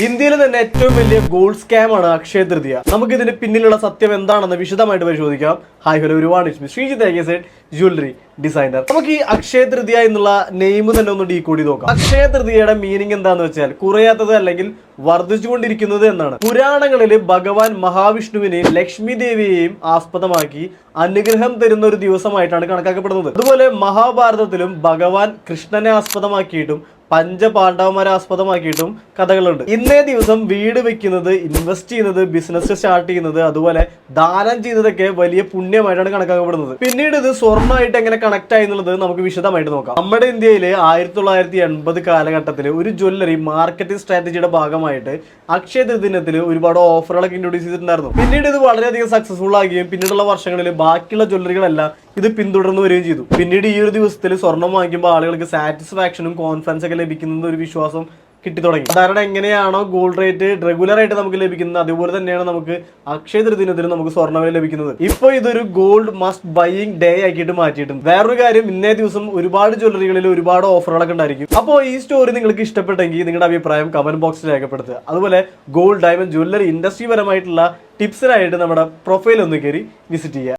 ഇന്ത്യയിലെ തന്നെ ഏറ്റവും വലിയ ഗോൾഡ് സ്കാം ആണ് അക്ഷയ തൃതീയ. നമുക്ക് ഇതിന് പിന്നിലുള്ള സത്യം എന്താണെന്ന് വിശദമായിട്ട് പരിശോധിക്കാം. ഹായ് ഹലോ ഒരുപാട് ശ്രീജിത്ത് ജ്വല്ലറി ഡിസൈനർ. നമുക്ക് ഈ അക്ഷയ തൃതീയ എന്നുള്ള നെയിം തന്നെ ഒന്ന് ഡീകോഡ് ചെയ്ത് നോക്കാം. അക്ഷയ തൃതീയയുടെ മീനിങ് എന്താന്ന് വെച്ചാൽ കുറയാത്തത് അല്ലെങ്കിൽ വർദ്ധിച്ചുകൊണ്ടിരിക്കുന്നത് എന്നാണ്. പുരാണങ്ങളിൽ ഭഗവാൻ മഹാവിഷ്ണുവിനെയും ലക്ഷ്മി ദേവിയെയും ആസ്പദമാക്കി അനുഗ്രഹം തരുന്ന ഒരു ദിവസമായിട്ടാണ് കണക്കാക്കപ്പെടുന്നത്. അതുപോലെ മഹാഭാരതത്തിലും ഭഗവാൻ കൃഷ്ണനെ ആസ്പദമാക്കിയിട്ടും പഞ്ചപാണ്ഡവന്മാരെ ആസ്പദമാക്കിയിട്ടും കഥകളുണ്ട്. ഇന്നേ ദിവസം വീട് വെക്കുന്നത്, ഇൻവെസ്റ്റ് ചെയ്യുന്നത്, ബിസിനസ് സ്റ്റാർട്ട് ചെയ്യുന്നത്, അതുപോലെ ദാനം ചെയ്യുന്നതൊക്കെ വലിയ പുണ്യമായിട്ടാണ് കണക്കാക്കപ്പെടുന്നത്. പിന്നീട് ഇത് സ്വർണ്ണമായിട്ട് എങ്ങനെ കണക്ട് ആയി എന്നുള്ളത് നമുക്ക് വിശദമായിട്ട് നോക്കാം. നമ്മുടെ ഇന്ത്യയിൽ 1980 കാലഘട്ടത്തിൽ ഒരു ജ്വല്ലറി മാർക്കറ്റിംഗ് സ്ട്രാറ്റജിയുടെ ഭാഗമായിട്ട് അക്ഷയ തൃതീയത്തിൽ ഒരുപാട് ഓഫറുകളൊക്കെ ഇൻട്രൊഡ്യൂസ് ചെയ്തിട്ടുണ്ടായിരുന്നു. പിന്നീട് ഇത് വളരെയധികം സക്സസ്ഫുൾ ആകുകയും പിന്നീടുള്ള വർഷങ്ങളിൽ ബാക്കിയുള്ള ജ്വല്ലറികളെല്ലാം ഇത് പിന്തുടർന്നു വരികയും ചെയ്തു. പിന്നീട് ഈ ഒരു ദിവസത്തിൽ സ്വർണം വാങ്ങിക്കുമ്പോൾ ആളുകൾക്ക് സാറ്റിസ്ഫാക്ഷനും കോൺഫിഡൻസ് ഒക്കെ ലഭിക്കുന്ന ഒരു വിശ്വാസം കിട്ടി തുടങ്ങി. സാധാരണ എങ്ങനെയാണോ ഗോൾഡ് റേറ്റ് റെഗുലർ ആയിട്ട് നമുക്ക് ലഭിക്കുന്നത്, അതുപോലെ തന്നെയാണ് നമുക്ക് അക്ഷയ തൃതീയത്തിൽ നമുക്ക് സ്വർണ്ണവില ലഭിക്കുന്നത്. ഇപ്പോൾ ഇതൊരു ഗോൾഡ് മസ്റ്റ് ബൈയിങ് ഡേ ആക്കിയിട്ട് മാറ്റിയിട്ടുണ്ട്. വേറൊരു കാര്യം, ഇന്നേ ദിവസം ഒരുപാട് ജ്വല്ലറികളിൽ ഒരുപാട് ഓഫറുകളൊക്കെ ഉണ്ടായിരിക്കും. അപ്പോൾ ഈ സ്റ്റോറി നിങ്ങൾക്ക് ഇഷ്ടപ്പെട്ടെങ്കിൽ നിങ്ങളുടെ അഭിപ്രായം കമന്റ് ബോക്സിൽ രേഖപ്പെടുത്തുക. അതുപോലെ ഗോൾഡ്, ഡയമണ്ട്, ജ്വല്ലറി ഇൻഡസ്ട്രി പരമായിട്ടുള്ള ടിപ്സിനായിട്ട് നമ്മുടെ പ്രൊഫൈൽ ഒന്ന് കയറി വിസിറ്റ് ചെയ്യുക.